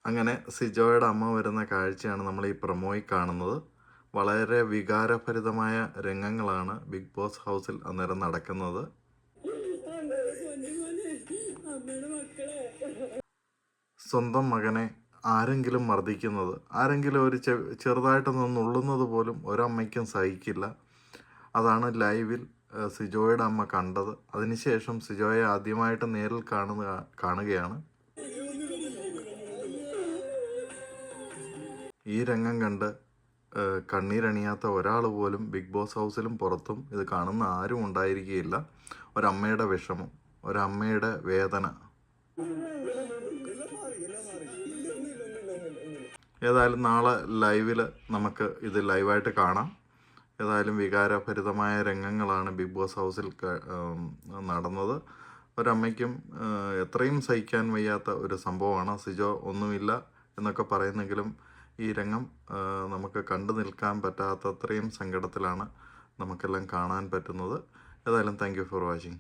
അങ്ങനെ സിജോയുടെ അമ്മ വരുന്ന കാഴ്ചയാണ് നമ്മൾ ഈ പ്രൊമോയിൽ കാണുന്നത്. വളരെ വികാരഭരിതമായ രംഗങ്ങളാണ് ബിഗ് ബോസ് ഹൗസിൽ അന്നേരം നടക്കുന്നത്. സ്വന്തം മകനെ ആരെങ്കിലും മർദ്ദിക്കുന്നത്, ആരെങ്കിലും ഒരു ചെറുതായിട്ടൊന്ന് നുള്ളുന്നത് പോലും ഒരമ്മയ്ക്കും സഹിക്കില്ല. അതാണ് ലൈവിൽ സിജോയുടെ അമ്മ കണ്ടത്. അതിനുശേഷം സിജോയെ ആദ്യമായിട്ട് നേരിൽ കാണുകയാണ്. ഈ രംഗം കണ്ട് കണ്ണീരണിയാത്ത ഒരാൾ പോലും ബിഗ് ബോസ് ഹൗസിലും പുറത്തും ഇത് കാണുന്ന ആരും ഉണ്ടായിരിക്കുകയില്ല. ഒരമ്മയുടെ വിഷമം, ഒരമ്മയുടെ വേദന. ഏതായാലും നാളെ ലൈവിൽ നമുക്ക് ഇത് ലൈവായിട്ട് കാണാം. ഏതായാലും വികാരഭരിതമായ രംഗങ്ങളാണ് ബിഗ് ബോസ് ഹൗസിൽ നടന്നത്. ഒരമ്മയ്ക്കും എത്രയും സഹിക്കാൻ വയ്യാത്ത ഒരു സംഭവമാണ്. സിജോ ഒന്നുമില്ല എന്നൊക്കെ പറയുന്നെങ്കിലും ഈ രംഗം നമുക്ക് കണ്ടു നിൽക്കാൻ പറ്റാത്തത്രയും സങ്കടത്തിലാണ് നമുക്കെല്ലാം കാണാൻ പറ്റുന്നത്. ഏതായാലും താങ്ക് യു ഫോർ വാച്ചിങ്.